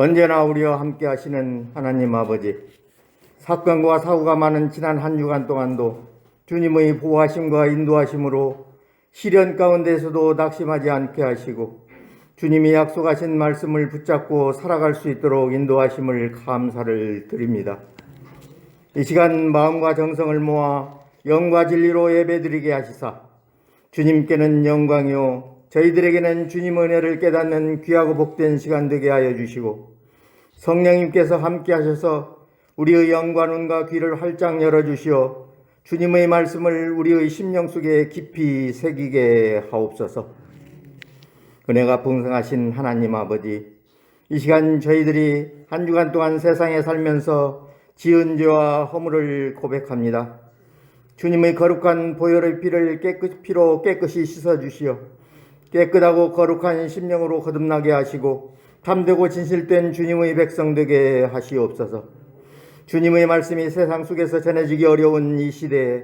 언제나 우리와 함께 하시는 하나님 아버지, 사건과 사고가 많은 지난 한 주간 동안도 주님의 보호하심과 인도하심으로 시련 가운데서도 낙심하지 않게 하시고 주님이 약속하신 말씀을 붙잡고 살아갈 수 있도록 인도하심을 감사를 드립니다. 이 시간 마음과 정성을 모아 영과 진리로 예배드리게 하시사 주님께는 영광이요 저희들에게는 주님의 은혜를 깨닫는 귀하고 복된 시간 되게 하여 주시고 성령님께서 함께 하셔서 우리의 영과 눈과 귀를 활짝 열어주시어 주님의 말씀을 우리의 심령 속에 깊이 새기게 하옵소서. 은혜가 풍성하신 하나님 아버지, 이 시간 저희들이 한 주간 동안 세상에 살면서 지은 죄와 허물을 고백합니다. 주님의 거룩한 보혈의 피를 피로 깨끗이 씻어주시어 깨끗하고 거룩한 심령으로 거듭나게 하시고 참되고 진실된 주님의 백성 되게 하시옵소서. 주님의 말씀이 세상 속에서 전해지기 어려운 이 시대에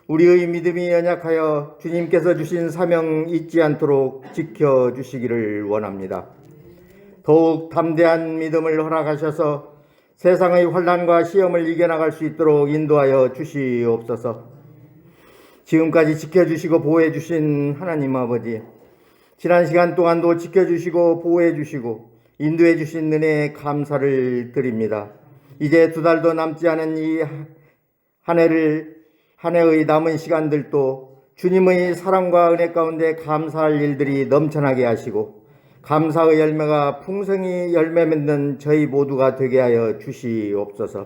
우리의 믿음이 연약하여 주님께서 주신 사명 잊지 않도록 지켜주시기를 원합니다. 더욱 담대한 믿음을 허락하셔서 세상의 환난과 시험을 이겨나갈 수 있도록 인도하여 주시옵소서. 지금까지 지켜주시고 보호해주신 하나님 아버지, 지난 시간 동안도 지켜주시고 보호해주시고 인도해주신 은혜에 감사를 드립니다. 이제 2달도 남지 않은 이 한 해의 남은 시간들도 주님의 사랑과 은혜 가운데 감사할 일들이 넘쳐나게 하시고 감사의 열매가 풍성히 열매 맺는 저희 모두가 되게 하여 주시옵소서.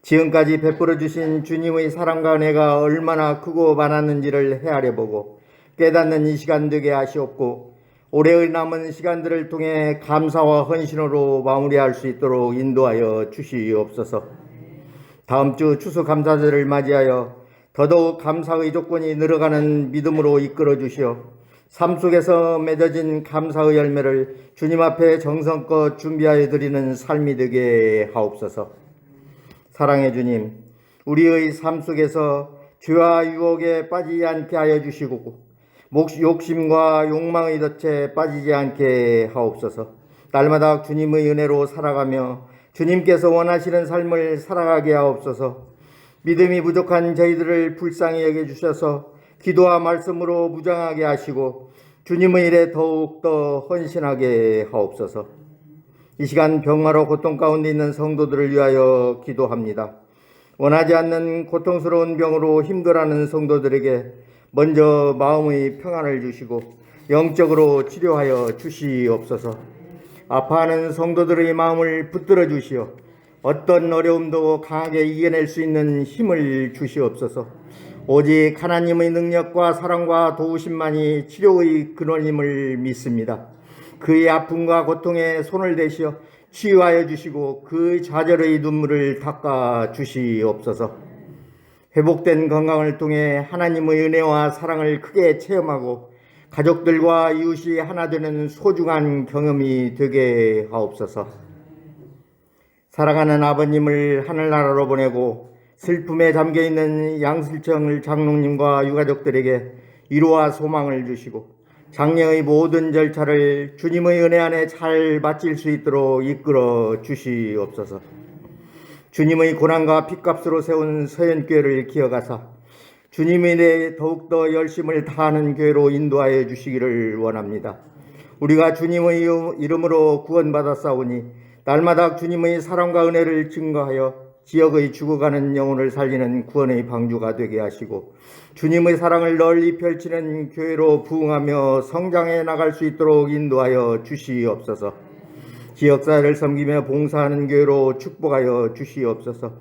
지금까지 베풀어 주신 주님의 사랑과 은혜가 얼마나 크고 많았는지를 헤아려 보고 깨닫는 이 시간 되게 하시옵고 올해의 남은 시간들을 통해 감사와 헌신으로 마무리할 수 있도록 인도하여 주시옵소서. 다음 주 추수감사절을 맞이하여 더더욱 감사의 조건이 늘어가는 믿음으로 이끌어 주시어 삶 속에서 맺어진 감사의 열매를 주님 앞에 정성껏 준비하여 드리는 삶이 되게 하옵소서. 사랑의 주님, 우리의 삶 속에서 죄와 유혹에 빠지지 않게 하여 주시고 욕심과 욕망의 덫에 빠지지 않게 하옵소서. 날마다 주님의 은혜로 살아가며 주님께서 원하시는 삶을 살아가게 하옵소서. 믿음이 부족한 저희들을 불쌍히 여겨주셔서 기도와 말씀으로 무장하게 하시고 주님의 일에 더욱더 헌신하게 하옵소서. 이 시간 병마로 고통 가운데 있는 성도들을 위하여 기도합니다. 원하지 않는 고통스러운 병으로 힘들어하는 성도들에게 먼저 마음의 평안을 주시고 영적으로 치료하여 주시옵소서. 아파하는 성도들의 마음을 붙들어 주시어 어떤 어려움도 강하게 이겨낼 수 있는 힘을 주시옵소서. 오직 하나님의 능력과 사랑과 도우심만이 치료의 근원임을 믿습니다. 그의 아픔과 고통에 손을 대시어 치유하여 주시고 그 좌절의 눈물을 닦아 주시옵소서. 회복된 건강을 통해 하나님의 은혜와 사랑을 크게 체험하고 가족들과 이웃이 하나 되는 소중한 경험이 되게 하옵소서. 사랑하는 아버님을 하늘나라로 보내고 슬픔에 잠겨있는 양슬청 장로님과 유가족들에게 위로와 소망을 주시고 장례의 모든 절차를 주님의 은혜 안에 잘 마칠 수 있도록 이끌어 주시옵소서. 주님의 고난과 핏값으로 세운 서연교회를 기억하사 주님의 일에 더욱더 열심을 다하는 교회로 인도하여 주시기를 원합니다. 우리가 주님의 이름으로 구원받았사오니 날마다 주님의 사랑과 은혜를 증거하여 지역의 죽어가는 영혼을 살리는 구원의 방주가 되게 하시고 주님의 사랑을 널리 펼치는 교회로 부흥하며 성장해 나갈 수 있도록 인도하여 주시옵소서. 지역사회를 섬기며 봉사하는 교회로 축복하여 주시옵소서.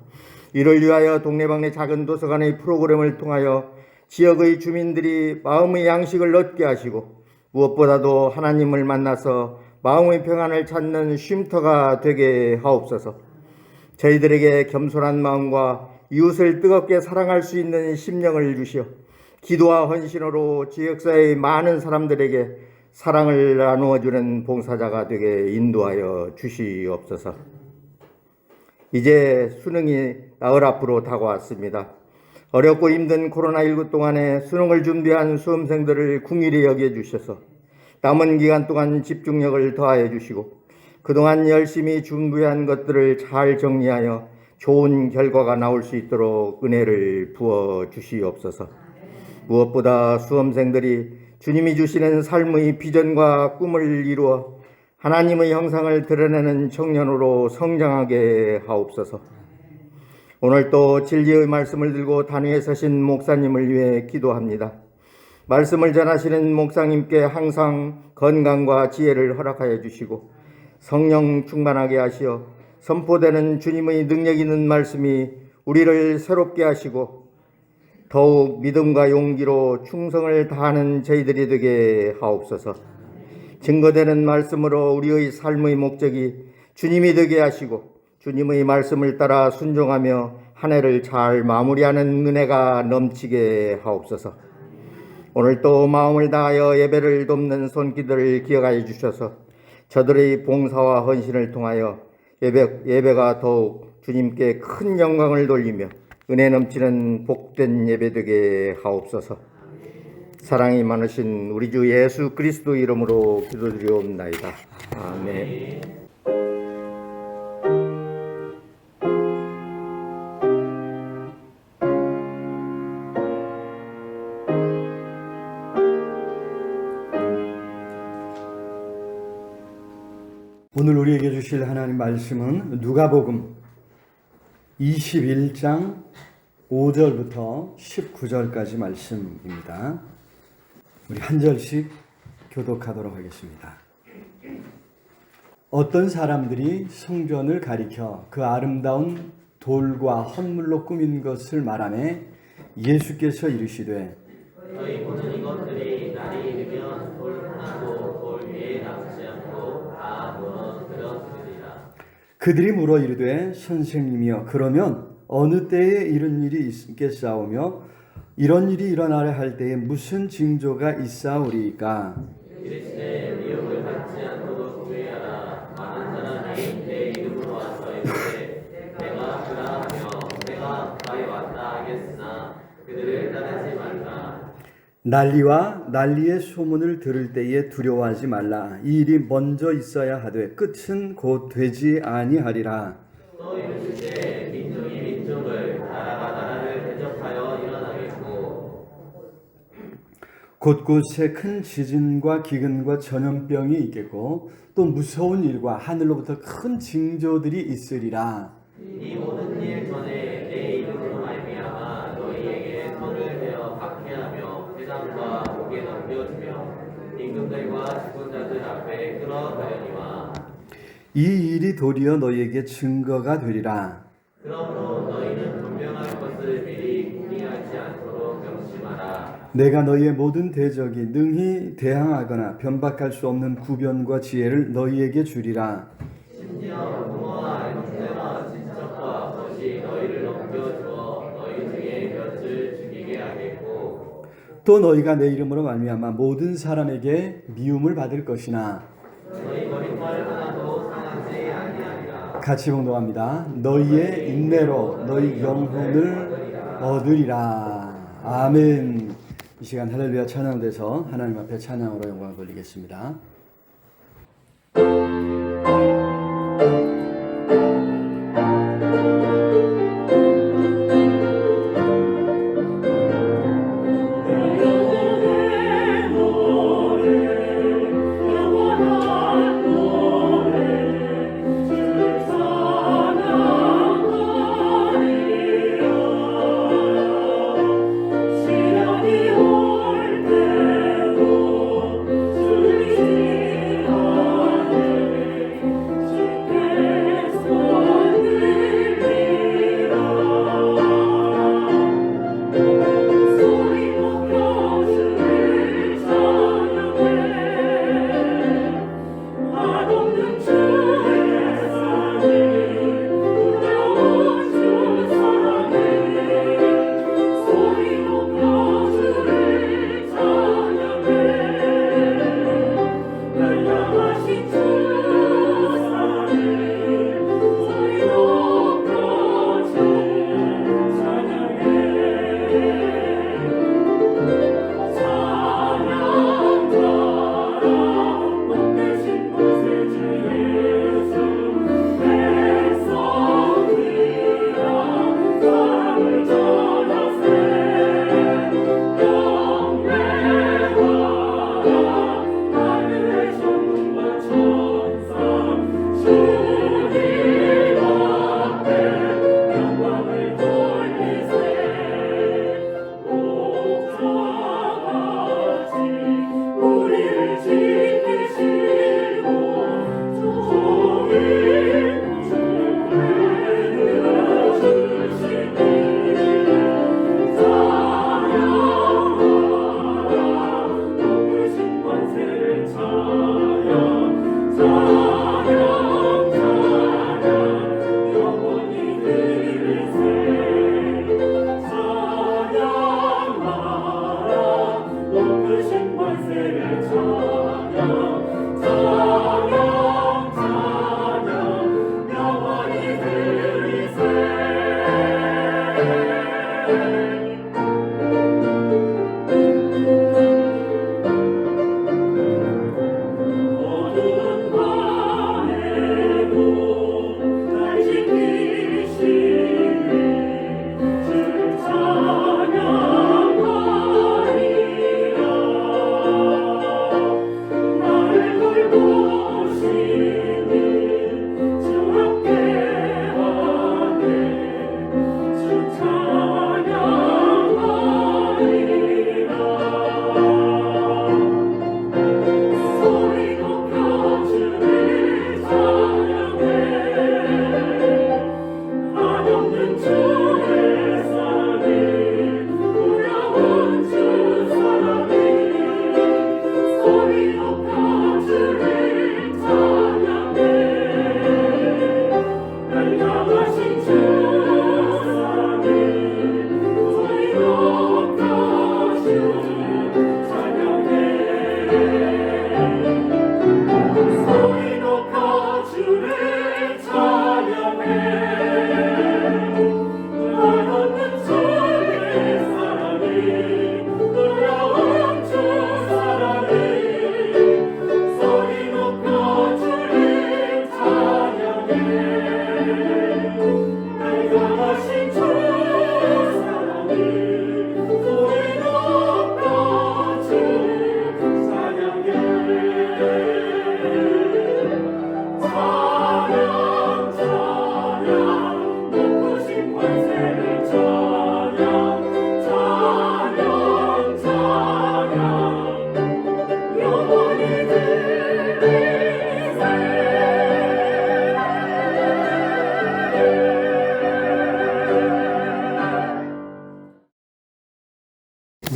이를 위하여 동네방네 작은 도서관의 프로그램을 통하여 지역의 주민들이 마음의 양식을 얻게 하시고 무엇보다도 하나님을 만나서 마음의 평안을 찾는 쉼터가 되게 하옵소서. 저희들에게 겸손한 마음과 이웃을 뜨겁게 사랑할 수 있는 심령을 주시어 기도와 헌신으로 지역사회의 많은 사람들에게 사랑을 나누어주는 봉사자가 되게 인도하여 주시옵소서. 이제 수능이 나흘 앞으로 다가왔습니다. 어렵고 힘든 코로나19 동안에 수능을 준비한 수험생들을 긍휼히 여겨주셔서 남은 기간 동안 집중력을 더하여 주시고 그동안 열심히 준비한 것들을 잘 정리하여 좋은 결과가 나올 수 있도록 은혜를 부어 주시옵소서. 무엇보다 수험생들이 주님이 주시는 삶의 비전과 꿈을 이루어 하나님의 형상을 드러내는 청년으로 성장하게 하옵소서. 오늘 또 진리의 말씀을 들고 단위에 서신 목사님을 위해 기도합니다. 말씀을 전하시는 목사님께 항상 건강과 지혜를 허락하여 주시고 성령 충만하게 하시어 선포되는 주님의 능력 있는 말씀이 우리를 새롭게 하시고 더욱 믿음과 용기로 충성을 다하는 저희들이 되게 하옵소서. 증거되는 말씀으로 우리의 삶의 목적이 주님이 되게 하시고 주님의 말씀을 따라 순종하며 한 해를 잘 마무리하는 은혜가 넘치게 하옵소서. 오늘 또 마음을 다하여 예배를 돕는 손길들을 기억하여 주셔서 저들의 봉사와 헌신을 통하여 예배가 더욱 주님께 큰 영광을 돌리며 은혜 넘치는 복된 예배 되게 하옵소서. 사랑이 많으신 우리 주 예수 그리스도 이름으로 기도드리옵나이다. 아멘. 오늘 우리에게 주실 하나님 말씀은 누가복음 21장 5절부터 19절까지 말씀입니다. 우리 한 절씩 교독하도록 하겠습니다. 어떤 사람들이 성전을 가리켜 그 아름다운 돌과 헌물로 꾸민 것을 말하매 예수께서 이르시되 너희 보는 이것들이 날이 이르면 돌 하나도 돌 위에 남지 않고 다 무너뜨려지리라. 그들이 물어 이르되 선생님이여 그러면 어느 때에 이런 일이 있겠사오며 이런 일이 일어나려 할 때에 무슨 징조가 있사오리이까? 이르시되 미움을 받지 않도록 주의하라. 많은 사람이 내 이름으로 와서 이르되 내가 그라 하며 내가 가까이 왔다 하겠으나 그들을 따르지 말라. 난리와 난리의 소문을 들을 때에 두려워하지 말라. 이 일이 먼저 있어야 하되 끝은 곧 되지 아니하리라. 또 이르시되 민족이 민족을 나라가 나라를 대적하여 일어나겠고 곳곳에 큰 지진과 기근과 전염병이 있겠고 또 무서운 일과 하늘로부터 큰 징조들이 있으리라. 이 모든 일 전에 내 이름으로 말미암아 너희에게 손을 대어 박해하며 회당과 목에 넘겨주며 임금들과 주권자들 앞에 끌어가려니와 이 일이 도리어 너희에게 증거가 되리라. 그러므로 너희는 분명할 것을 미리 궁리하지 않도록 명심하라. 내가 너희의 모든 대적이 능히 대항하거나 변박할 수 없는 구변과 지혜를 너희에게 주리라. 심지어 부모와 형제와 친척과 벗이 너희를 넘겨주어 너희 중에 몇을 죽이게 하겠고 또 너희가 내 이름으로 말미암아 모든 사람에게 미움을 받을 것이나 너희 머리털 하나도 상하지 아니하리라. 같이 봉독합니다. 너희의 인내로 너희 영혼을 얻으리라. 아멘. 이 시간 할렐루야 찬양을 돼서 하나님 앞에 찬양으로 영광을 돌리겠습니다.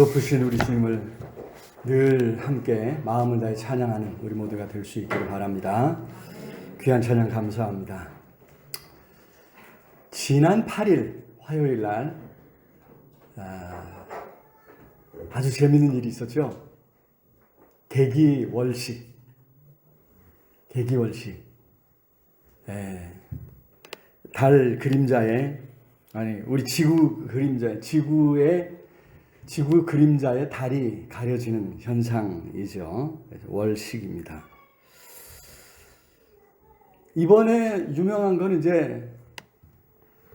높으신 우리 주님을 늘 함께 마음을 다해 찬양하는 우리 모두가 될 수 있기를 바랍니다. 귀한 찬양 감사합니다. 지난 8일 화요일 날 아주 재밌는 일이 있었죠. 개기월식. 달 그림자에 우리 지구 그림자에 지구 그림자에 달이 가려지는 현상이죠. 월식입니다. 이번에 유명한 건 이제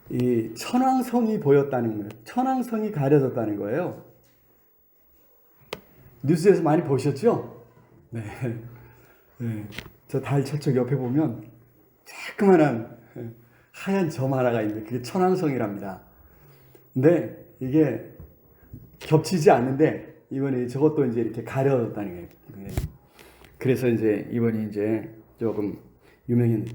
이 천왕성이 보였다는 거예요. 천왕성이 가려졌다는 거예요. 뉴스에서 많이 보셨죠? 네. 저 달 저쪽 옆에 보면 조그만한 하얀 점 하나가 있는데 그게 천왕성이랍니다. 근데 이게 겹치지 않는데 이번에 저것도 이제 이렇게 가려졌다는 거예요. 그래서 이제 이번에 이제 조금 유명했는데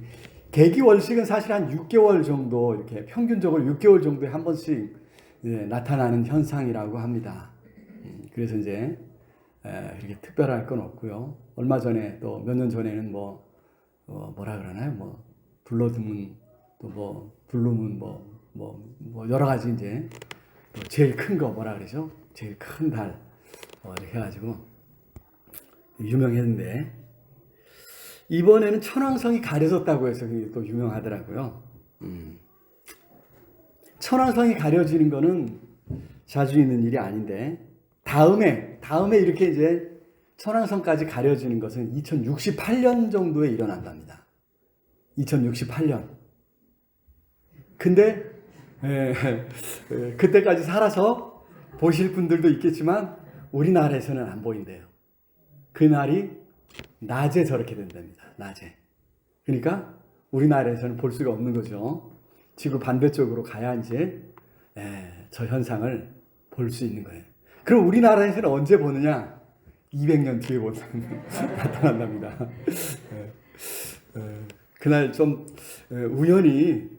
개기월식은 사실 한 6개월 정도 이렇게 평균적으로 6개월 정도에 한 번씩 나타나는 현상이라고 합니다. 그래서 이제 그렇게 특별할 건 없고요. 얼마 전에 또 몇 년 전에는 뭐라 그러나요? 블러드문 또 블루문 여러 가지 이제 또 제일 큰 거 뭐라 그러죠? 제일 큰 달 이렇게 해가지고 유명했는데 이번에는 천왕성이 가려졌다고 해서 그게 또 유명하더라고요. 천왕성이 가려지는 거는 자주 있는 일이 아닌데 다음에 이렇게 이제 천왕성까지 가려지는 것은 2068년 정도에 일어난답니다. 2068년. 근데 그때까지 살아서 보실 분들도 있겠지만 우리나라에서는 안 보인대요. 그날이 낮에 저렇게 된답니다. 낮에. 그러니까 우리나라에서는 볼 수가 없는 거죠. 지구 반대쪽으로 가야 이제 저 현상을 볼 수 있는 거예요. 그럼 우리나라에서는 언제 보느냐? 200년 뒤에 나타난답니다. 그날 좀 우연히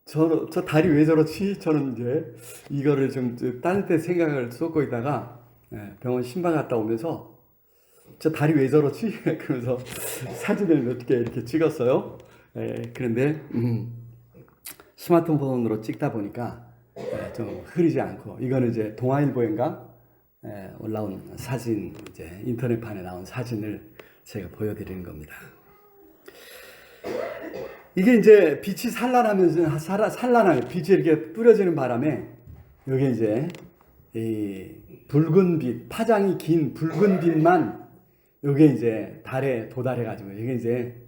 저 달이 왜 저렇지? 저는 이제 이거를 좀 딴 데 생각을 쏟고 있다가 병원 신방 갔다 오면서 저 달이 왜 저렇지? 그러면서 사진을 몇 개 이렇게 찍었어요. 그런데 스마트폰으로 찍다 보니까 좀 흐리지 않고 이거는 이제 동아일보인가 올라온 사진, 이제 인터넷판에 나온 사진을 제가 보여드리는 겁니다. 이게 이제 빛이 산란하게 빛이 이렇게 뿌려지는 바람에 여기 이제 이 붉은 빛, 파장이 긴 붉은 빛만 여기 이제 달에 도달해가지고 이게 이제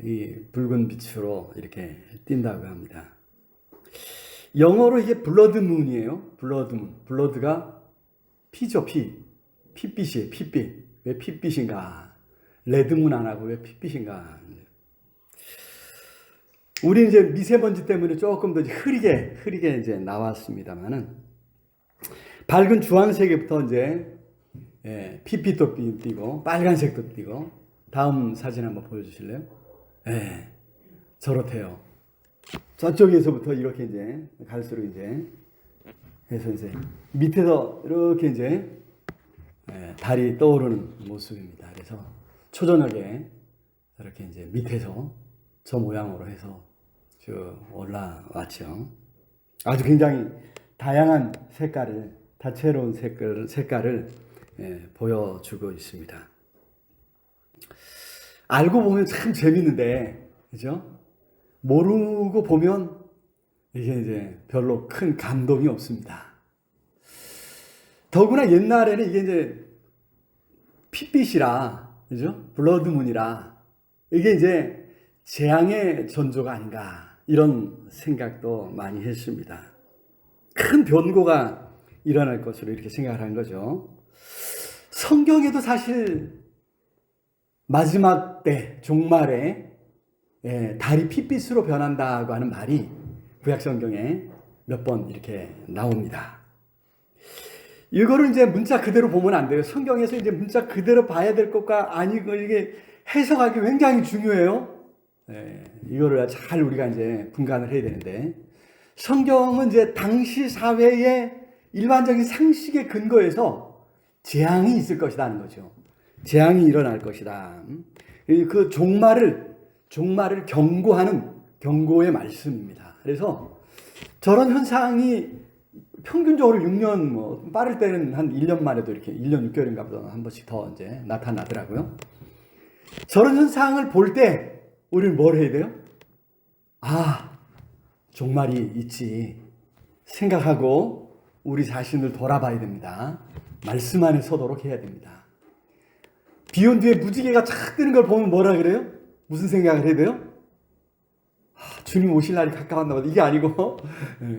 이 붉은 빛으로 이렇게 띈다고 합니다. 영어로 이게 블러드문이에요. 블러드문. 블러드가 피죠, 핏빛이에요, 핏빛. 왜 핏빛인가? 레드문 안 하고 왜 핏빛인가? 우리 이제 미세먼지 때문에 조금 더 흐리게 이제 나왔습니다만은 밝은 주황색부터 이제 핏빛도 띄고 빨간색도 띄고 다음 사진 한번 보여주실래요? 저렇대요. 저쪽에서부터 이렇게 이제 갈수록 이제 해서 이제 밑에서 이렇게 이제 달이 떠오르는 모습입니다. 그래서 초저녁에 이렇게 이제 밑에서 저 모양으로 해서 쭉 올라왔죠. 아주 굉장히 다양한 색깔을, 다채로운 색깔을 보여주고 있습니다. 알고 보면 참 재밌는데, 그죠? 모르고 보면 이게 이제 별로 큰 감동이 없습니다. 더구나 옛날에는 이게 이제 핏빛이라, 그죠? 블러드문이라, 이게 이제 재앙의 전조가 아닌가, 이런 생각도 많이 했습니다. 큰 변고가 일어날 것으로 이렇게 생각을 한 거죠. 성경에도 사실 마지막 때, 종말에 달이 핏빛으로 변한다고 하는 말이 구약성경에 몇 번 이렇게 나옵니다. 이거를 이제 문자 그대로 보면 안 돼요. 성경에서 이제 문자 그대로 봐야 될 것과 아니고 이게 해석하기 굉장히 중요해요. 이거를 잘 우리가 이제 분간을 해야 되는데 성경은 이제 당시 사회의 일반적인 상식의 근거에서 재앙이 있을 것이라는 거죠. 재앙이 일어날 것이다. 그 종말을 경고하는 경고의 말씀입니다. 그래서 저런 현상이 평균적으로 6년, 뭐 빠를 때는 한 1년 만에도 이렇게 1년 6개월인가 보다 한 번씩 더 이제 나타나더라고요. 저런 현상을 볼 때 우리는 뭘 해야 돼요? 아, 종말이 있지 생각하고 우리 자신을 돌아봐야 됩니다. 말씀 안에 서도록 해야 됩니다. 비 온 뒤에 무지개가 착 뜨는 걸 보면 뭐라 그래요? 무슨 생각을 해야 돼요? 주님 오실 날이 가까웠나 보다. 이게 아니고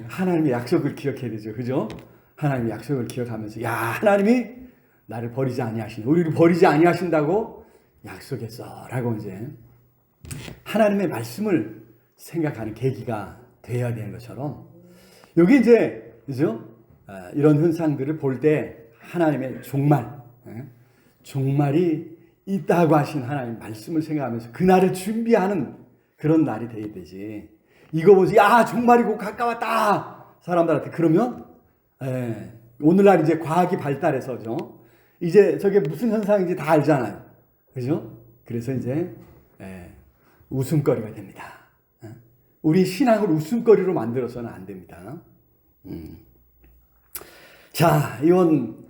하나님의 약속을 기억해야 되죠. 그죠? 하나님의 약속을 기억하면서 야, 하나님이 나를 버리지 아니하신다. 우리를 버리지 아니하신다고 약속했어. 라고 이제 하나님의 말씀을 생각하는 계기가 되어야 되는 것처럼 여기 이제 그죠? 이런 현상들을 볼 때 하나님의 종말이 있다고 하신 하나님 말씀을 생각하면서 그날을 준비하는 그런 날이 돼야 되지. 이거 보지, 야, 종말이 곧 가까웠다. 사람들한테 그러면, 오늘날 이제 과학이 발달해서죠. 이제 저게 무슨 현상인지 다 알잖아요. 그죠? 그래서 이제, 웃음거리가 됩니다. 우리 신앙을 웃음거리로 만들어서는 안 됩니다. 자, 이건,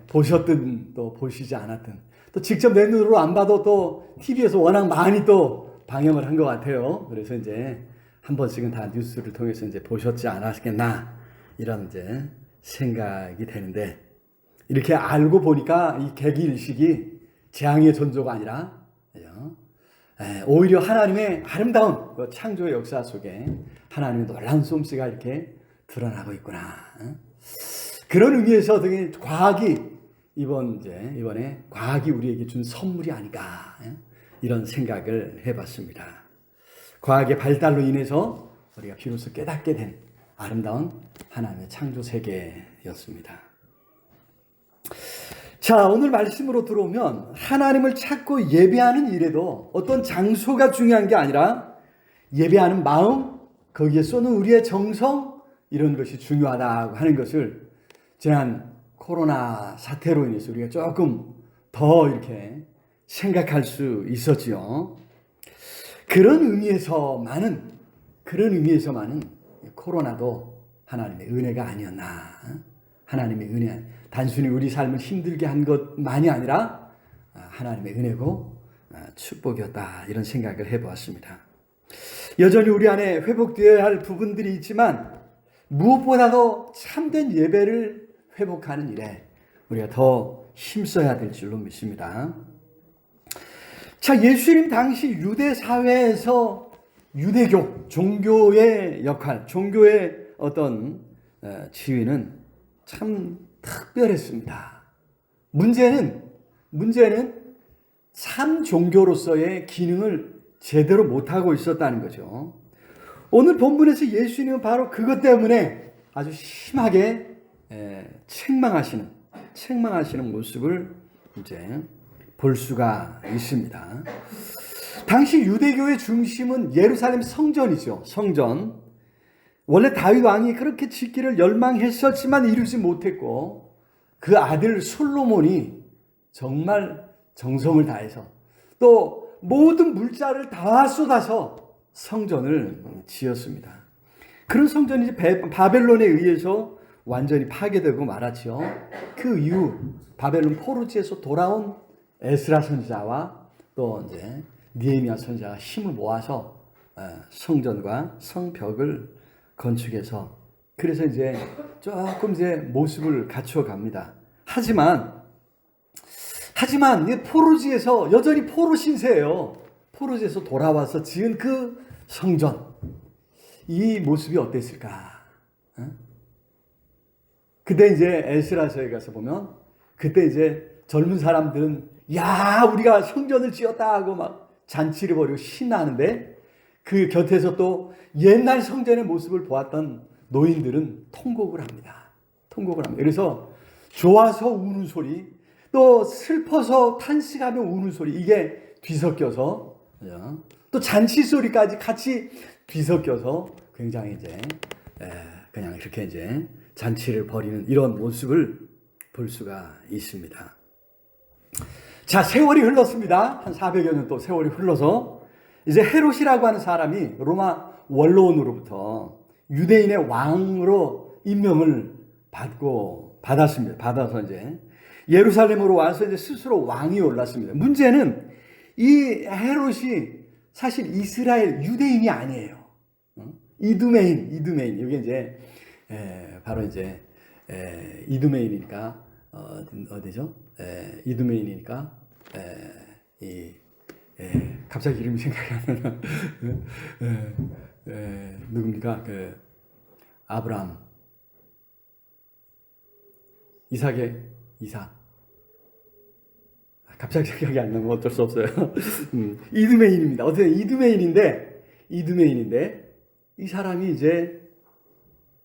보셨든 또 보시지 않았든, 또 직접 내 눈으로 안 봐도 또 TV에서 워낙 많이 또 방영을 한 것 같아요. 그래서 이제 한 번씩은 다 뉴스를 통해서 이제 보셨지 않았겠나 이런 이제 생각이 되는데 이렇게 알고 보니까 이 계기일식이 재앙의 전조가 아니라 오히려 하나님의 아름다운 창조의 역사 속에 하나님의 놀라운 솜씨가 이렇게 드러나고 있구나. 그런 의미에서 되게 과학이 이번에 과학이 우리에게 준 선물이 아닌가. 이런 생각을 해봤습니다. 과학의 발달로 인해서 우리가 비로소 깨닫게 된 아름다운 하나님의 창조 세계였습니다. 자, 오늘 말씀으로 들어오면 하나님을 찾고 예배하는 일에도 어떤 장소가 중요한 게 아니라 예배하는 마음, 거기에 쏟는 우리의 정성 이런 것이 중요하다고 하는 것을 지난 코로나 사태로 인해서 우리가 조금 더 이렇게 생각할 수 있었지요. 그런 의미에서만은 코로나도 하나님의 은혜가 아니었나. 하나님의 은혜, 단순히 우리 삶을 힘들게 한 것만이 아니라 하나님의 은혜고 축복이었다. 이런 생각을 해보았습니다. 여전히 우리 안에 회복되어야 할 부분들이 있지만 무엇보다도 참된 예배를 회복하는 일에 우리가 더 힘써야 될 줄로 믿습니다. 자, 예수님 당시 유대 사회에서 유대교, 종교의 역할, 종교의 어떤 지위는 참 특별했습니다. 문제는 참 종교로서의 기능을 제대로 못하고 있었다는 거죠. 오늘 본문에서 예수님은 바로 그것 때문에 아주 심하게 책망하시는 모습을 이제 볼 수가 있습니다. 당시 유대교의 중심은 예루살렘 성전이죠. 성전. 원래 다윗 왕이 그렇게 짓기를 열망했었지만 이루지 못했고 그 아들 솔로몬이 정말 정성을 다해서 또 모든 물자를 다 쏟아서 성전을 지었습니다. 그런 성전이 이제 바벨론에 의해서 완전히 파괴되고 말았죠. 그 이후 바벨론 포로지에서 돌아온 에스라 선지자와 또 이제 느헤미야 선지자가 힘을 모아서 성전과 성벽을 건축해서 그래서 이제 조금 이제 모습을 갖추어 갑니다. 하지만 포로지에서 여전히 포로 신세예요. 포로지에서 돌아와서 지은 그 성전 이 모습이 어땠을까? 그때 이제 에스라서에 가서 보면 그때 이제 젊은 사람들은 야 우리가 성전을 지었다 하고 막 잔치를 벌이고 신나는데 그 곁에서 또 옛날 성전의 모습을 보았던 노인들은 통곡을 합니다. 그래서 좋아서 우는 소리 또 슬퍼서 탄식하며 우는 소리 이게 뒤섞여서 또 잔치 소리까지 같이 뒤섞여서 굉장히 이제 그냥 이렇게 이제 잔치를 벌이는 이런 모습을 볼 수가 있습니다. 자, 세월이 흘렀습니다. 한 400여 년 또 세월이 흘러서 이제 헤롯이라고 하는 사람이 로마 원로원으로부터 유대인의 왕으로 임명을 받았습니다. 받아서 이제 예루살렘으로 와서 이제 스스로 왕이 올랐습니다. 문제는 이 헤롯이 사실 이스라엘 유대인이 아니에요. 이두메인. 이게 이제 바로 이제 이두메인이니까 어디죠? 이두메인이니까 갑자기 이름이 생각이 안 나나. 누굽니까? 그 아브라함, 이삭. 갑자기 생각이 안 나면 어쩔 수 없어요. 이두메인입니다. 어쨌든 이두메인인데 이 사람이 이제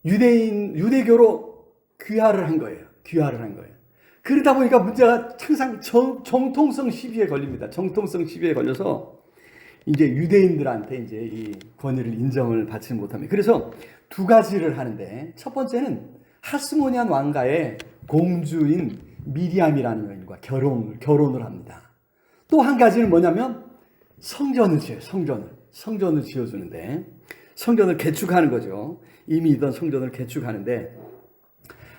유대교로 귀화를 한 거예요. 그러다 보니까 문제가 항상 정통성 시비에 걸립니다. 정통성 시비에 걸려서 이제 유대인들한테 이제 이 권위를 인정을 받지 못합니다. 그래서 두 가지를 하는데, 첫 번째는 하스모니안 왕가의 공주인 미리암이라는 여인과 결혼을 합니다. 또 한 가지는 뭐냐면 성전을 지어요. 성전을 지어주는데, 성전을 개축하는 거죠. 이미 있던 성전을 개축하는데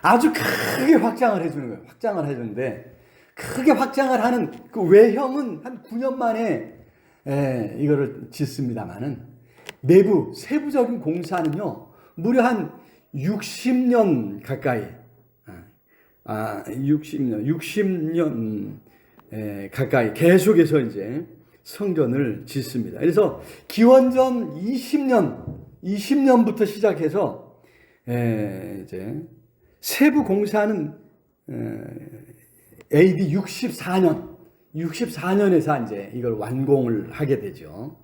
아주 크게 확장을 해주는 거예요. 확장을 해주는데, 크게 확장을 하는 그 외형은 한 9년 만에 이거를 짓습니다만은 내부 세부적인 공사는요 무려 한 60년 가까이 60년 가까이 계속해서 이제 성전을 짓습니다. 그래서 기원전 20년부터 시작해서 이제 세부 공사는 AD 64년에서 이제 이걸 완공을 하게 되죠.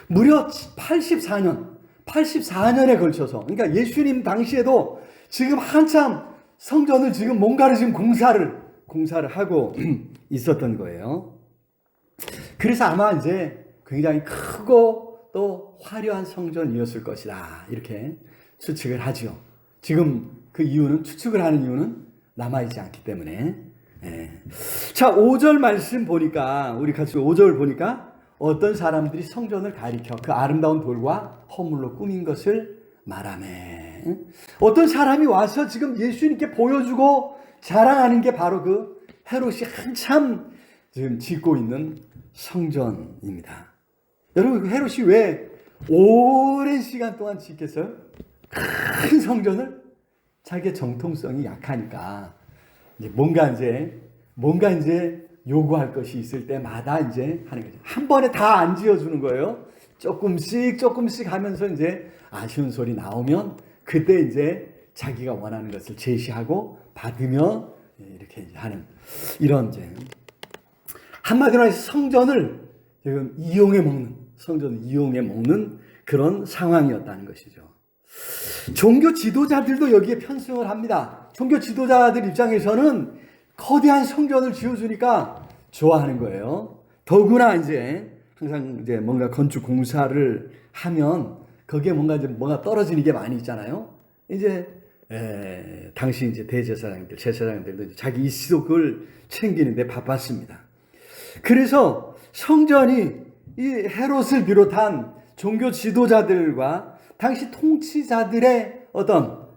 무려 84년에 걸쳐서, 그러니까 예수님 당시에도 지금 한참 성전을 지금 뭔가를 지금 공사를 하고 있었던 거예요. 그래서 아마 이제 굉장히 크고 또 화려한 성전이었을 것이다, 이렇게 추측을 하죠. 지금 그 이유는, 추측을 하는 이유는 남아있지 않기 때문에. 자, 5절 말씀 보니까, 우리 같이 5절 보니까 어떤 사람들이 성전을 가리켜 그 아름다운 돌과 허물로 꾸민 것을 말하네. 어떤 사람이 와서 지금 예수님께 보여주고 자랑하는 게 바로 그 헤롯이 한참 지금 짓고 있는 성전입니다. 여러분, 그 헤롯이 왜 오랜 시간 동안 짓겠어요? 큰 성전을? 자기의 정통성이 약하니까 이제 뭔가 이제 요구할 것이 있을 때마다 이제 하는 거죠. 한 번에 다 안 지어주는 거예요. 조금씩 하면서 이제 아쉬운 소리 나오면 그때 이제 자기가 원하는 것을 제시하고 받으며 이렇게 이제 하는, 이런 이제 한마디로 해서 성전을 지금 이용해 먹는 그런 상황이었다는 것이죠. 종교 지도자들도 여기에 편승을 합니다. 종교 지도자들 입장에서는 거대한 성전을 지어주니까 좋아하는 거예요. 더구나 이제 항상 이제 뭔가 건축 공사를 하면 거기에 뭔가 떨어지는 게 많이 있잖아요. 이제 당시 이제 제사장들도 이제 자기 이식을 챙기는데 바빴습니다. 그래서 성전이 이 헤롯을 비롯한 종교 지도자들과 당시 통치자들의 어떤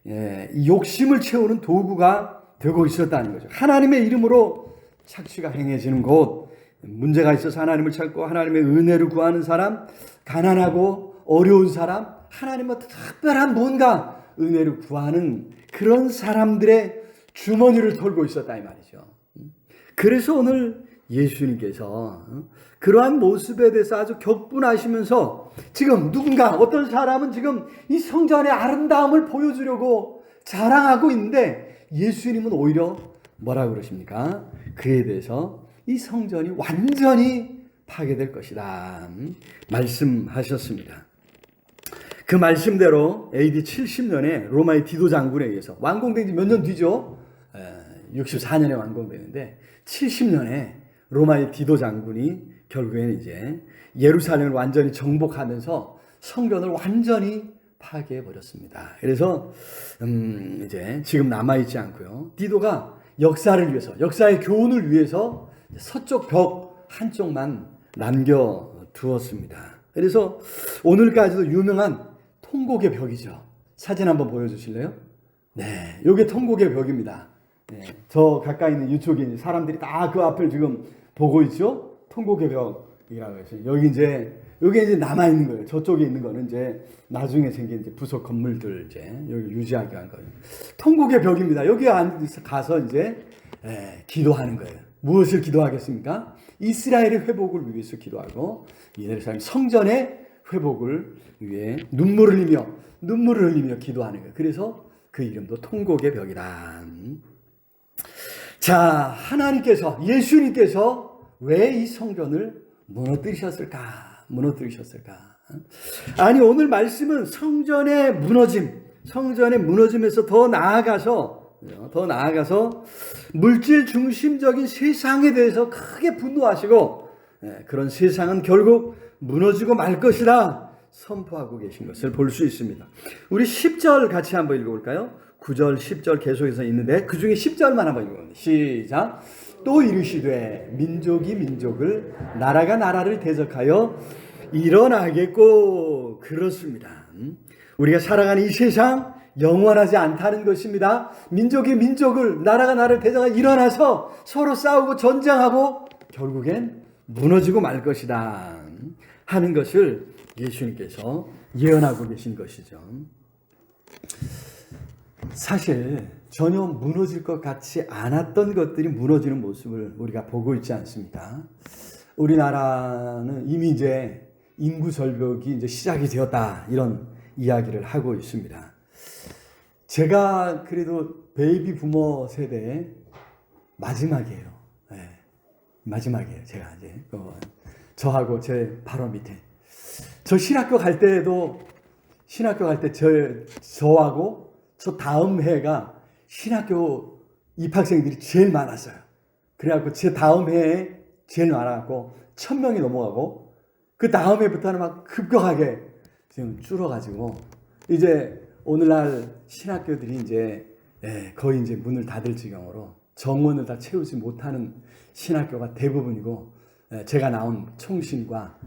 이 욕심을 채우는 도구가 되고 있었다는 거죠. 하나님의 이름으로 착취가 행해지는 곳, 문제가 있어서 하나님을 찾고 하나님의 은혜를 구하는 사람, 가난하고 어려운 사람, 하나님의 특별한 뭔가 은혜를 구하는 그런 사람들의 주머니를 털고 있었다 이 말이죠. 그래서 오늘 예수님께서 그러한 모습에 대해서 아주 격분하시면서 지금 어떤 사람은 지금 이 성전의 아름다움을 보여주려고 자랑하고 있는데 예수님은 오히려 뭐라고 그러십니까? 그에 대해서 이 성전이 완전히 파괴될 것이다 말씀하셨습니다. 그 말씀대로 AD 70년에 로마의 디도 장군에 의해서 완공된 지 몇 년 뒤죠? 64년에 완공되는데 70년에 로마의 디도 장군이 결국에는 이제 예루살렘을 완전히 정복하면서 성전을 완전히 파괴해 버렸습니다. 그래서 이제 지금 남아 있지 않고요. 디도가 역사를 위해서, 역사의 교훈을 위해서 서쪽 벽 한쪽만 남겨 두었습니다. 그래서 오늘까지도 유명한 통곡의 벽이죠. 사진 한번 보여주실래요? 네, 이게 통곡의 벽입니다. 네, 저 가까이 있는 이쪽에 사람들이 다 그 앞을 지금 보고 있죠. 통곡의 벽이라고 해서 여기 이제 남아 있는 거예요. 저쪽에 있는 거는 이제 나중에 생긴 이제 부속 건물들 이제 여기 유지하게 한 거예요. 통곡의 벽입니다. 여기 가서 이제 기도하는 거예요. 무엇을 기도하겠습니까? 이스라엘의 회복을 위해서 기도하고 예루살렘 성전의 회복을 위해 눈물을 흘리며 기도하는 거예요. 그래서 그 이름도 통곡의 벽이다. 자, 하나님께서, 예수님께서 왜 이 성전을 무너뜨리셨을까? 아니, 오늘 말씀은 성전의 무너짐에서 더 나아가서 물질 중심적인 세상에 대해서 크게 분노하시고, 그런 세상은 결국 무너지고 말 것이다 선포하고 계신 것을 볼 수 있습니다. 우리 10절 같이 한번 읽어볼까요? 9절, 10절 계속해서 있는데 그 중에 10절만 한번 읽어봅니다. 시작. 또 이르시되 민족이 민족을, 나라가 나라를 대적하여 일어나겠고. 그렇습니다. 우리가 살아가는 이 세상 영원하지 않다는 것입니다. 민족이 민족을, 나라가 나라를 대적하여 일어나서 서로 싸우고 전쟁하고 결국엔 무너지고 말 것이다 하는 것을 예수님께서 예언하고 계신 것이죠. 사실 전혀 무너질 것 같지 않았던 것들이 무너지는 모습을 우리가 보고 있지 않습니까? 우리나라는 이미 이제 인구 절벽이 이제 시작이 되었다 이런 이야기를 하고 있습니다. 제가 그래도 베이비 부모 세대의 마지막이에요. 마지막이에요. 제가 이제 저하고 제 바로 밑에. 저 신학교 갈 때 저하고 저 다음 해가 신학교 입학생들이 제일 많았어요. 그래갖고 제 다음 해에 제일 많았고 1000명이 넘어가고 그 다음 해부터는 막 급격하게 지금 줄어가지고 이제 오늘날 신학교들이 이제 거의 이제 문을 닫을 지경으로 정원을 다 채우지 못하는 신학교가 대부분이고 제가 나온 총신과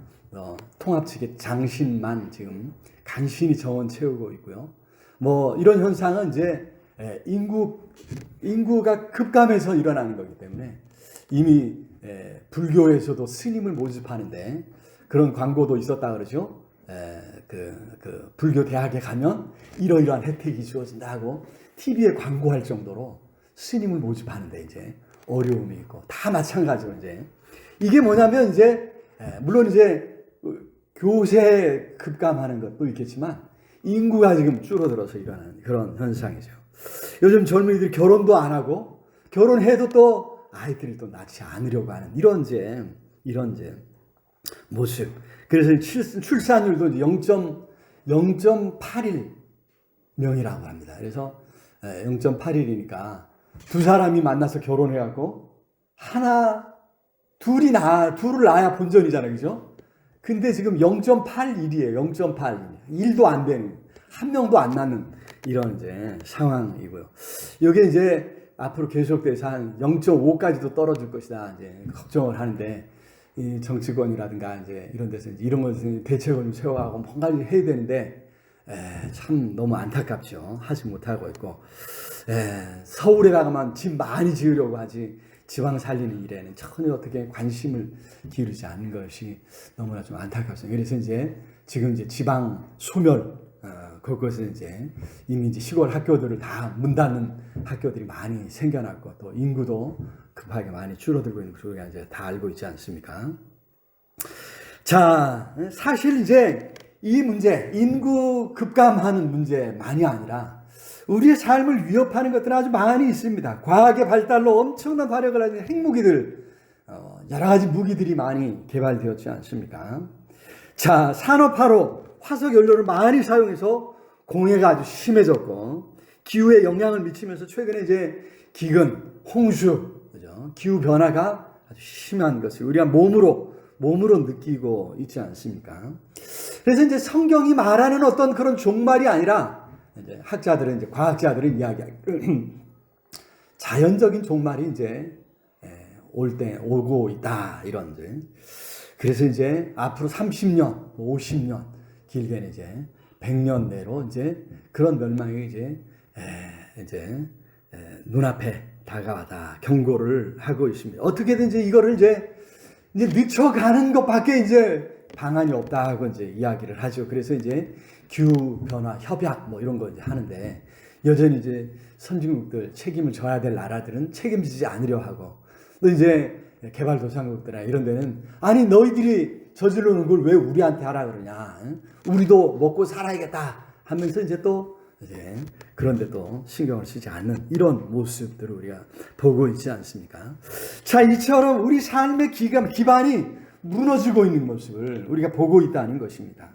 통합 측의 장신만 지금 간신히 정원 채우고 있고요. 뭐 이런 현상은 이제 인구가 급감해서 일어나는 거기 때문에 이미 불교에서도 스님을 모집하는데 그런 광고도 있었다 그러죠. 그 불교 대학에 가면 이러이러한 혜택이 주어진다 하고 TV에 광고할 정도로 스님을 모집하는데 이제 어려움이 있고 다 마찬가지로 이제 이게 뭐냐면 이제 물론 이제 교세 급감하는 것도 있겠지만 인구가 지금 줄어들어서 일어나는 그런 현상이죠. 요즘 젊은이들이 결혼도 안 하고 결혼해도 또 아이들을 또 낳지 않으려고 하는 이런 이제 모습. 그래서 출산율도 0.81명이라고 합니다. 그래서 0.81이니까 두 사람이 만나서 결혼해갖고 둘을 낳아야 본전이잖아요, 그죠? 근데 지금 0.81이에요. 0.81. 1도 안 되는, 한 명도 안 낳는 이런 이제 상황이고요. 이게 이제 앞으로 계속돼서 한 0.5까지도 떨어질 것이다 이제 걱정을 하는데 이 정치권이라든가 이제 이런 데서 이제 이런 것을 대책을 세워가고 뭔가를 해야 되는데 참 너무 안타깝죠. 하지 못하고 있고 서울에다가만 집 많이 지으려고 하지 지방 살리는 일에는 전혀 어떻게 관심을 기울이지 않는 것이 너무나 좀 안타깝습니다. 그래서 이제 지금 이제 지방 소멸 그것은 이제 이미 이제 시골 학교들을 다 문 닫는 학교들이 많이 생겨났고 또 인구도 급하게 많이 줄어들고 있는 것을 우리가 이제 다 알고 있지 않습니까? 자, 사실 이제 이 문제, 인구 급감하는 문제만이 아니라 우리의 삶을 위협하는 것들은 아주 많이 있습니다. 과학의 발달로 엄청난 발효를 가진 핵무기들, 여러 가지 무기들이 많이 개발되었지 않습니까? 자, 산업화로 화석 연료를 많이 사용해서 공해가 아주 심해졌고 기후에 영향을 미치면서 최근에 이제 기근, 홍수, 그죠? 기후 변화가 아주 심한 것을 우리가 몸으로 몸으로 느끼고 있지 않습니까? 그래서 이제 성경이 말하는 어떤 그런 종말이 아니라 이제 학자들은 이제 과학자들은 이야기하기를 자연적인 종말이 이제 오고 있다 이런 이제. 그래서 이제 앞으로 30년, 50년, 길게는 이제 100년 내로 이제 그런 멸망이 이제 눈앞에 다가왔다 경고를 하고 있습니다. 어떻게든지 이거를 이제 늦춰가는 것밖에 이제 방안이 없다고 이제 이야기를 하죠. 그래서 이제 기후 변화 협약 뭐 이런 거 이제 하는데 여전히 이제 선진국들 책임을 져야 될 나라들은 책임지지 않으려 하고 또 이제 개발도상국들이나 이런 데는 아니 너희들이 저질러 놓은 걸 왜 우리한테 하라 그러냐, 우리도 먹고 살아야겠다 하면서 이제 또 이제 그런데 또 신경을 쓰지 않는 이런 모습들을 우리가 보고 있지 않습니까? 자, 이처럼 우리 삶의 기반이 무너지고 있는 모습을 우리가 보고 있다는 것입니다.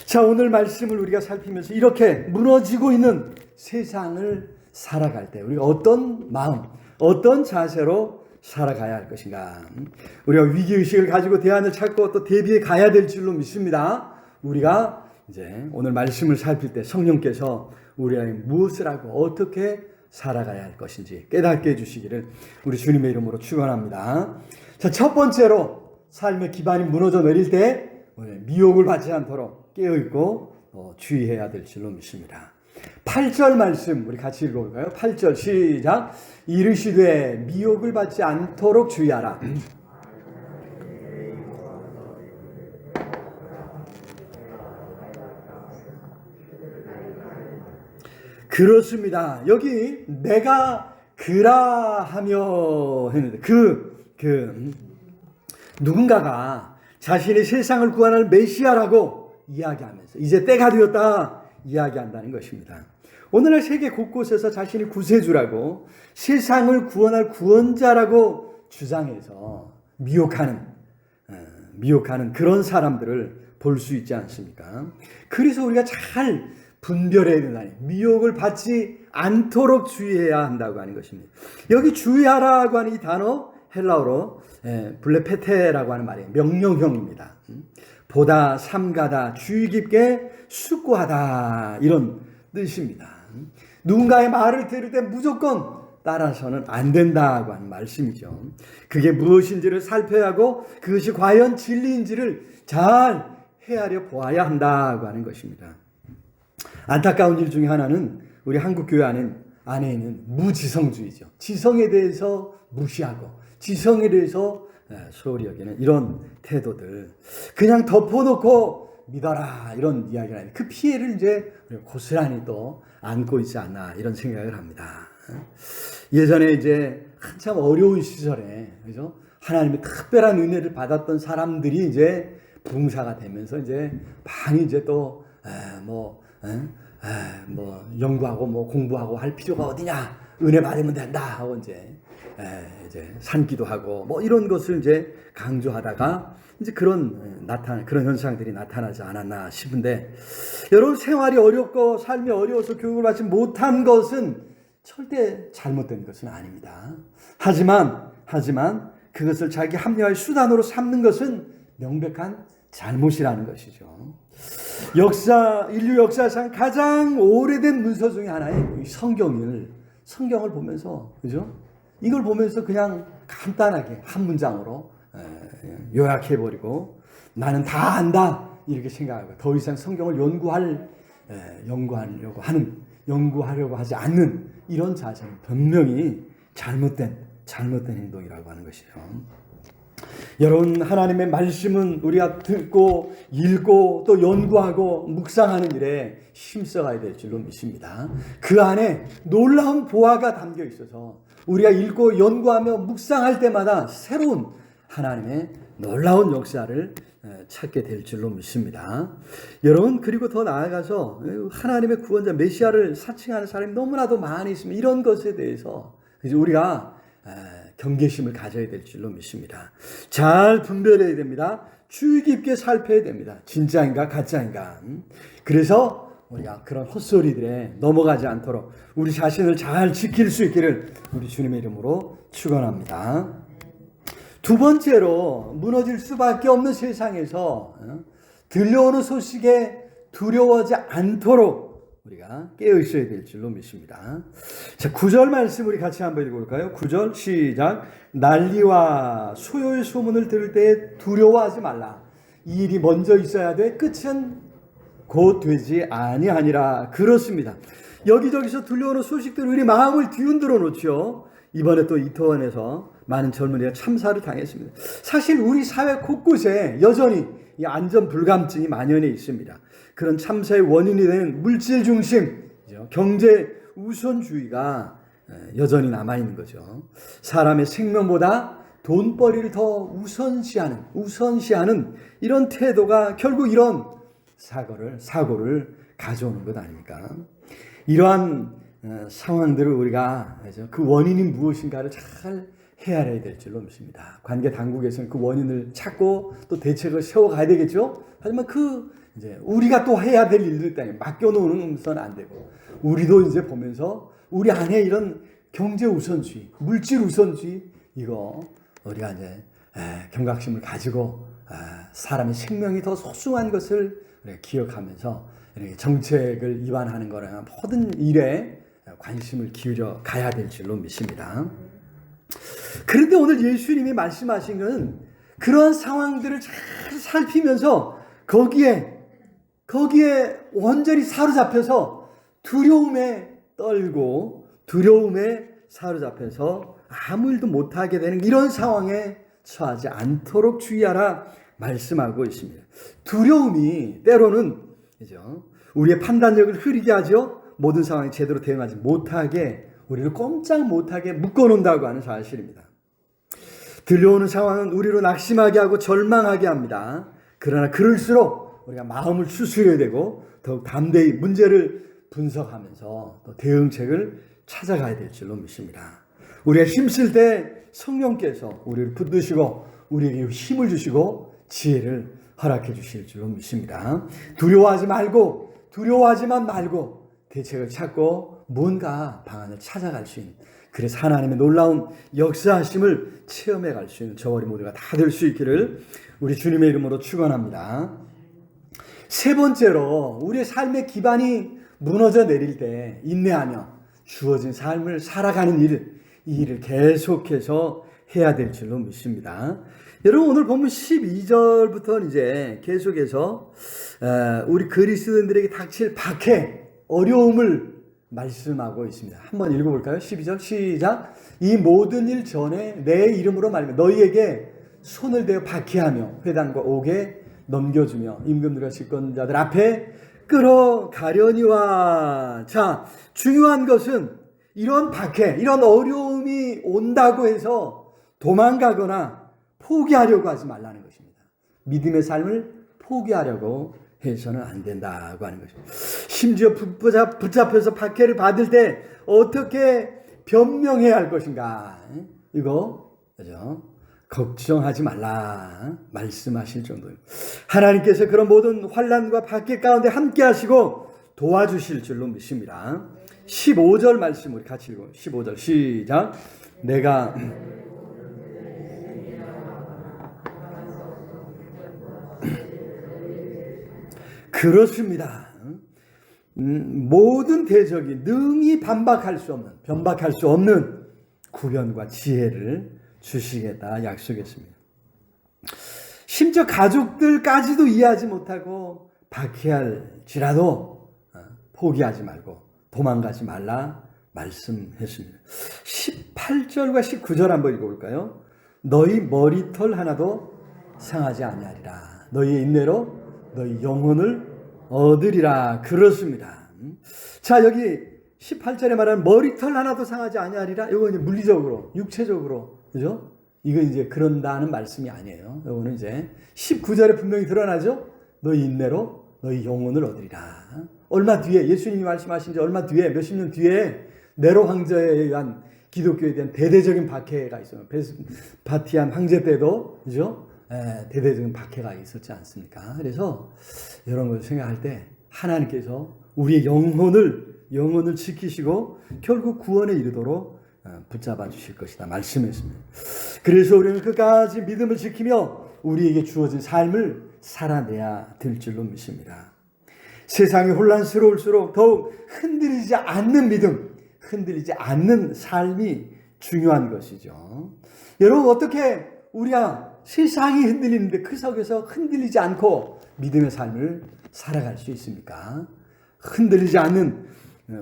자, 오늘 말씀을 우리가 살피면서 이렇게 무너지고 있는 세상을 살아갈 때 우리가 어떤 마음, 어떤 자세로 살아가야 할 것인가? 우리가 위기의식을 가지고 대안을 찾고 또 대비해 가야 될 줄로 믿습니다. 우리가 이제 오늘 말씀을 살필 때 성령께서 우리에게 무엇을 하고 어떻게 살아가야 할 것인지 깨닫게 해주시기를 우리 주님의 이름으로 축원합니다. 자, 첫 번째로 삶의 기반이 무너져 내릴 때 미혹을 받지 않도록 깨어있고 주의해야 될 줄로 믿습니다. 8절 말씀 우리 같이 읽어볼까요? 8절 시작. 이르시되 미혹을 받지 않도록 주의하라. 그렇습니다. 여기 내가 그라하며 했는데 누군가가 자신이 세상을 구원할 메시아라고 이야기하면서 이제 때가 되었다 이야기한다는 것입니다. 오늘날 세계 곳곳에서 자신이 구세주라고 세상을 구원할 구원자라고 주장해서 미혹하는 그런 사람들을 볼 수 있지 않습니까? 그래서 우리가 잘 분별해야 된다니 미혹을 받지 않도록 주의해야 한다고 하는 것입니다. 여기 주의하라고 하는 이 단어 헬라어로 블레페테라고 하는 말이에요. 명령형입니다. 보다, 삼가다, 주의 깊게 숙고하다 이런 뜻입니다. 누군가의 말을 들을 때 무조건 따라서는 안 된다고 하는 말씀이죠. 그게 무엇인지를 살펴야 하고 그것이 과연 진리인지를 잘 헤아려 보아야 한다고 하는 것입니다. 안타까운 일 중에 하나는 우리 한국 교회 안에 있는 무지성주의죠. 지성에 대해서 무시하고 지성에 대해서 소홀히 여기는 이런 태도들, 그냥 덮어놓고 믿어라 이런 이야기를 하는데 그 피해를 이제 고스란히 또 안고 있지 않나 이런 생각을 합니다. 예전에 이제 한참 어려운 시절에 그죠? 하나님의 특별한 은혜를 받았던 사람들이 이제 붕사가 되면서 이제 많이 이제 또 연구하고 뭐 공부하고 할 필요가 어디냐, 은혜 받으면 된다 하고 이제 산기도 하고 뭐 이런 것을 이제 강조하다가 이제 그런 현상들이 나타나지 않았나 싶은데, 여러분 생활이 어렵고 삶이 어려워서 교육을 받지 못한 것은 절대 잘못된 것은 아닙니다. 하지만 그것을 자기 합리화의 수단으로 삼는 것은 명백한 잘못이라는 것이죠. 인류 역사상 가장 오래된 문서 중에 하나인 성경을 보면서, 그죠? 이걸 보면서 그냥 간단하게 한 문장으로 요약해버리고 나는 다 안다 이렇게 생각하고 더 이상 성경을 연구하려고 하지 않는 이런 자세는 분명히 잘못된 행동이라고 하는 것이죠. 여러분, 하나님의 말씀은 우리가 듣고 읽고 또 연구하고 묵상하는 일에 힘써가야 될 줄로 믿습니다. 그 안에 놀라운 보화가 담겨 있어서 우리가 읽고 연구하며 묵상할 때마다 새로운 하나님의 놀라운 역사를 찾게 될 줄로 믿습니다. 여러분, 그리고 더 나아가서 하나님의 구원자 메시아를 사칭하는 사람이 너무나도 많이 있으면 이런 것에 대해서 우리가 경계심을 가져야 될 줄로 믿습니다. 잘 분별해야 됩니다. 주의 깊게 살펴야 됩니다. 진짜인가 가짜인가. 그래서 우리가 그런 헛소리들에 넘어가지 않도록 우리 자신을 잘 지킬 수 있기를 우리 주님의 이름으로 축원합니다. 두 번째로 무너질 수밖에 없는 세상에서 들려오는 소식에 두려워하지 않도록 우리가 깨어 있어야 될 줄로 믿습니다. 자, 9절 말씀 우리 같이 한번 읽어볼까요? 9절 시작. 난리와 소요의 소문을 들을 때 두려워하지 말라. 이 일이 먼저 있어야 돼. 끝은 곧 되지 아니하니라. 그렇습니다. 여기저기서 들려오는 소식들 우리 마음을 뒤흔들어 놓죠. 이번에 또 이태원에서 많은 젊은이가 참사를 당했습니다. 사실 우리 사회 곳곳에 여전히 이 안전 불감증이 만연해 있습니다. 그런 참사의 원인이 되는 물질 중심, 경제 우선주의가 여전히 남아있는 거죠. 사람의 생명보다 돈벌이를 더 우선시하는 이런 태도가 결국 이런 사고를 가져오는 것 아닙니까? 이러한 상황들을 우리가 그 원인이 무엇인가를 잘 헤아려야 될 줄로 믿습니다. 관계 당국에서는 그 원인을 찾고 또 대책을 세워가야 되겠죠. 하지만 이제 우리가 또 해야 될 일들 때문에 맡겨놓는 것은 안 되고, 우리도 이제 보면서 우리 안에 이런 경제 우선주의, 물질 우선주의, 이거 우리가 이제 경각심을 가지고 사람의 생명이 더 소중한 것을 우리가 기억하면서 이렇게 정책을 이완하는 거나 모든 일에 관심을 기울여 가야 될 줄로 믿습니다. 그런데 오늘 예수님이 말씀하신 것은 그러한 상황들을 잘 살피면서 거기에 완전히 사로잡혀서 두려움에 떨고 두려움에 사로잡혀서 아무 일도 못하게 되는 이런 상황에 처하지 않도록 주의하라 말씀하고 있습니다. 두려움이 때로는 우리의 판단력을 흐리게 하죠. 모든 상황에 제대로 대응하지 못하게 우리를 꼼짝 못하게 묶어놓는다고 하는 사실입니다. 들려오는 상황은 우리로 낙심하게 하고 절망하게 합니다. 그러나 그럴수록 우리가 마음을 추스려야 되고 더욱 담대히 문제를 분석하면서 또 대응책을 찾아가야 될 줄로 믿습니다. 우리가 힘쓸 때 성령께서 우리를 붙드시고 우리에게 힘을 주시고 지혜를 허락해 주실 줄로 믿습니다. 두려워하지만 말고 대책을 찾고 뭔가 방안을 찾아갈 수 있는, 그래서 하나님의 놀라운 역사하심을 체험해 갈 수 있는 저와 우리 모두가 다 될 수 있기를 우리 주님의 이름으로 축원합니다. 세 번째로 우리의 삶의 기반이 무너져 내릴 때 인내하며 주어진 삶을 살아가는 이 일을 계속해서 해야 될 줄로 믿습니다. 여러분, 오늘 보면 12절부터 이제 계속해서 우리 그리스도인들에게 닥칠 박해, 어려움을 말씀하고 있습니다. 한번 읽어볼까요? 12절 시작. 이 모든 일 전에 내 이름으로 말하며 너희에게 손을 대어 박해하며 회당과 옥에 넘겨주며 임금들과 집권자들 앞에 끌어가려니와. 자, 중요한 것은 이런 박해, 이런 어려움이 온다고 해서 도망가거나 포기하려고 하지 말라는 것입니다. 믿음의 삶을 포기하려고 해서는 안 된다고 하는 것입니다. 심지어 붙잡혀서 박해를 받을 때 어떻게 변명해야 할 것인가, 이거 그죠? 걱정하지 말라 말씀하실 정도예요. 하나님께서 그런 모든 환난과 박해 가운데 함께 하시고 도와주실 줄로 믿습니다. 15절 말씀 우리 같이 읽어요. 15절 시작. 내가 그렇습니다. 모든 대적이 능히 변박할 수 없는 구변과 지혜를 주시겠다 약속했습니다. 심지어 가족들까지도 이해하지 못하고 박해할지라도 포기하지 말고 도망가지 말라 말씀했습니다. 18절과 19절 한번 읽어볼까요? 너희 머리털 하나도 상하지 아니하리라. 너희의 인내로 너희 영혼을 얻으리라. 그렇습니다. 자, 여기 18절에 말하는 머리털 하나도 상하지 아니하리라. 이거 이제 물리적으로, 육체적으로, 그죠? 이거 이제 그런다는 말씀이 아니에요. 이거는 이제 19절에 분명히 드러나죠? 너희 인내로 너희 영혼을 얻으리라. 얼마 뒤에, 예수님이 말씀하신 지 얼마 뒤에, 몇십 년 뒤에 네로 황제에 의한 기독교에 대한 대대적인 박해가 있어요. 바티안 황제 때도, 그죠? 대대적인 박해가 있었지 않습니까? 그래서 이런 것을 생각할 때 하나님께서 우리의 영혼을 지키시고 결국 구원에 이르도록 붙잡아 주실 것이다 말씀했습니다. 그래서 우리는 끝까지 믿음을 지키며 우리에게 주어진 삶을 살아내야 될 줄로 믿습니다. 세상이 혼란스러울수록 더욱 흔들리지 않는 믿음, 흔들리지 않는 삶이 중요한 것이죠. 여러분, 어떻게 우리가 세상이 흔들리는데 그 속에서 흔들리지 않고 믿음의 삶을 살아갈 수 있습니까? 흔들리지 않는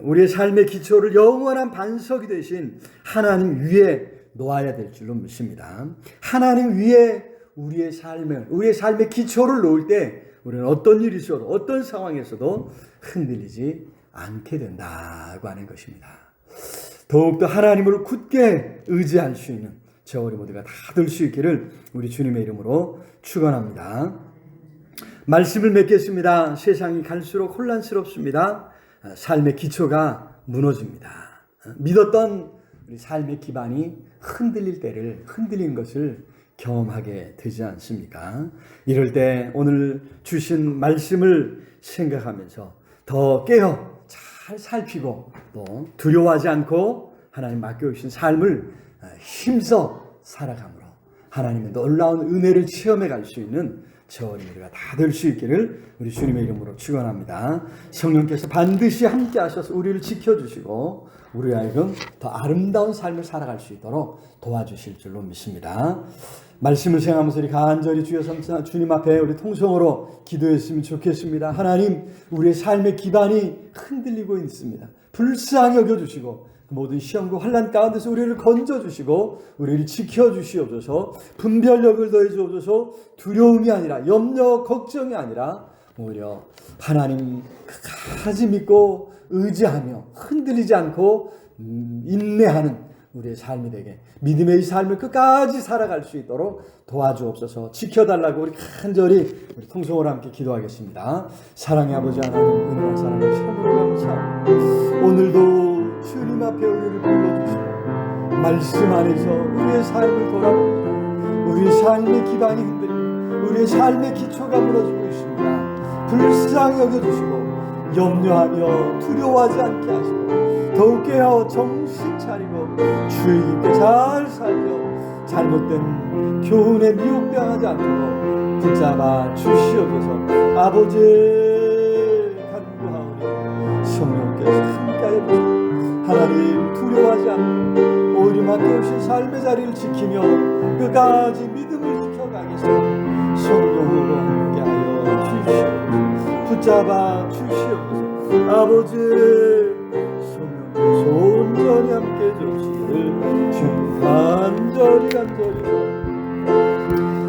우리의 삶의 기초를 영원한 반석이 되신 하나님 위에 놓아야 될 줄로 믿습니다. 하나님 위에 우리의 삶의 기초를 놓을 때 우리는 어떤 일이 있어도 어떤 상황에서도 흔들리지 않게 된다고 하는 것입니다. 더욱더 하나님을 굳게 의지할 수 있는 저와 우리 모두가 다 될 수 있기를 우리 주님의 이름으로 축원합니다. 말씀을 맺겠습니다. 세상이 갈수록 혼란스럽습니다. 삶의 기초가 무너집니다. 믿었던 우리 삶의 기반이 흔들리는 것을 경험하게 되지 않습니까? 이럴 때 오늘 주신 말씀을 생각하면서 더 깨어 잘 살피고 또 두려워하지 않고 하나님 맡겨주신 삶을 힘써 살아감으로 하나님의 놀라운 은혜를 체험해 갈 수 있는 저와 우리가 다 될 수 있기를 우리 주님의 이름으로 축원합니다. 성령께서 반드시 함께 하셔서 우리를 지켜주시고 우리 하여금 더 아름다운 삶을 살아갈 수 있도록 도와주실 줄로 믿습니다. 말씀을 생각하면서 우리 간절히 주님 앞에 우리 통성으로 기도했으면 좋겠습니다. 하나님, 우리의 삶의 기반이 흔들리고 있습니다. 불쌍히 여겨주시고 모든 시험과 환난 가운데서 우리를 건져주시고 우리를 지켜주시옵소서. 분별력을 더해주옵소서. 두려움이 아니라 염려, 걱정이 아니라 오히려 하나님 끝까지 믿고 의지하며 흔들리지 않고 인내하는 우리의 삶이 되게 믿음의 이 삶을 끝까지 살아갈 수 있도록 도와주옵소서. 지켜달라고 우리 간절히 우리 통성으로 함께 기도하겠습니다. 사랑의 아버지 하나님, 은혜와 사랑을 참으로 감사합니다. 오늘도 주님 앞에 우리를 불러주시고 말씀 안에서 우리의 삶을 돌아봅니다. 우리의 삶의 기반이 흔들립니다. 우리의 삶의 기초가 무너지고 있습니다. 불쌍히 여겨주시고 염려하며 두려워하지 않게 하시고 더욱 깨어 정신 차리고 주의 깊게 잘 살펴 잘못된 교훈에 미혹당하지 않도록 붙잡아 주시옵소서. 아버지 간구하오니 성령께서 함께하여 주시고 하나님 두려워하지 않고 오히려 맡겨오신 삶의 자리를 지키며 끝까지 믿음을 지켜가겠습니다. 성령으로 함께하여 주시옵소서. 붙잡아 주시옵소서. 아버지 성령께서 온전히 함께 해주시기를 주님 간절히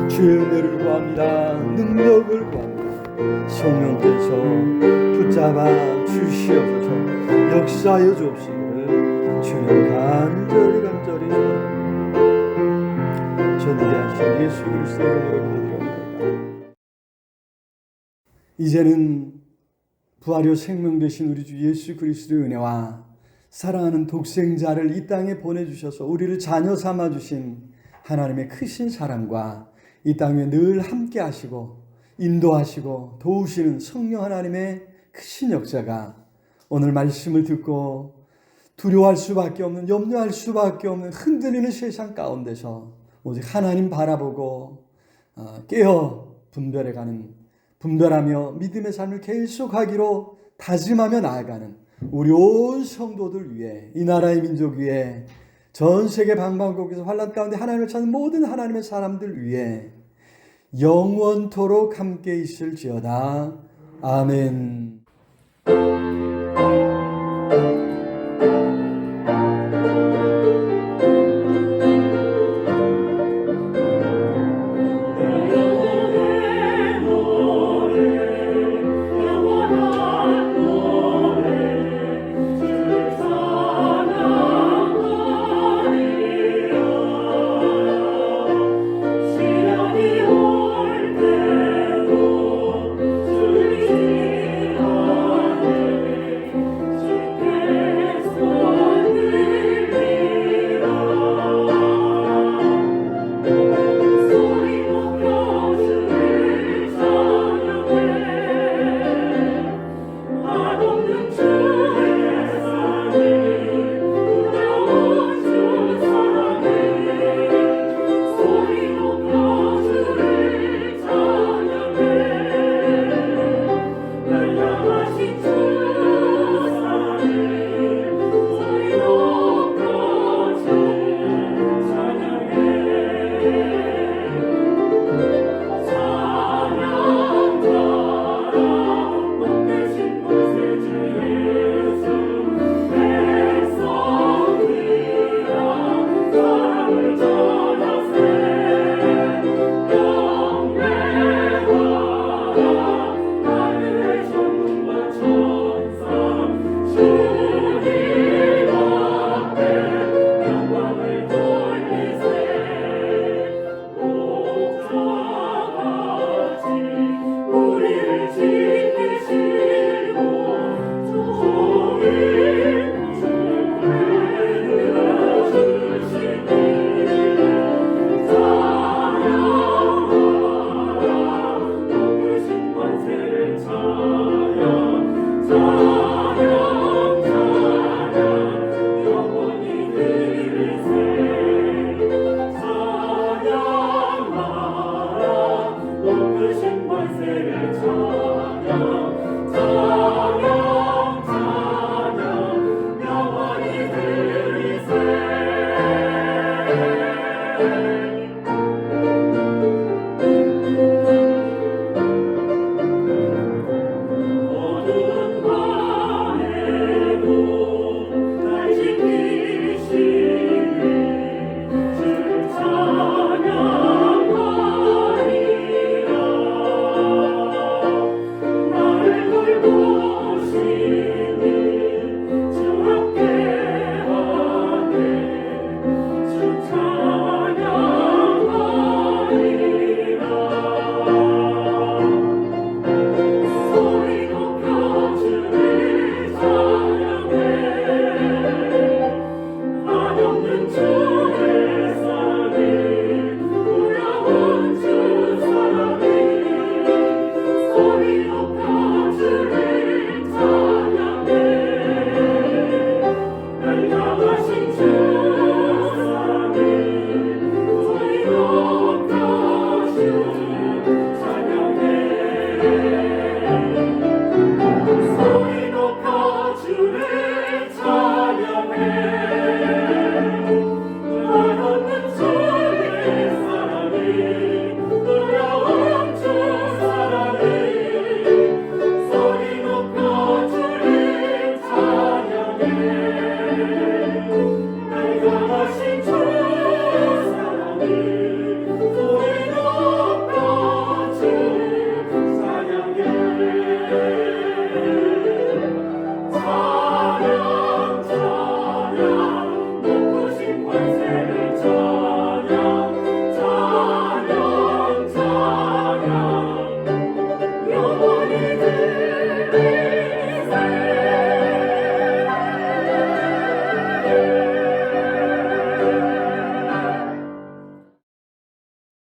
주의 은혜를 구합니다. 능력을 구합니다. 성령께서 붙잡아 주시옵소서. 역사하여 주옵시기를 주님 간절히 전대하신 예수 그리스도의 이름으로 기도드립니다. 이제는 부활요 생명 되신 우리 주 예수 그리스도의 은혜와 사랑하는 독생자를 이 땅에 보내주셔서 우리를 자녀 삼아주신 하나님의 크신 사랑과 이 땅에 늘 함께 하시고 인도하시고 도우시는 성령 하나님의 크신 역사가 오늘 말씀을 듣고 두려워할 수밖에 없는, 염려할 수밖에 없는 흔들리는 세상 가운데서 오직 하나님 바라보고 깨어 분별하며 믿음의 삶을 계속하기로 다짐하며 나아가는 우리 온 성도들 위해, 이 나라의 민족 위해, 전 세계 방방곡곡에서 환난 가운데 하나님을 찾는 모든 하나님의 사람들 위해 영원토록 함께 있을지어다. 아멘. 내가 하신 주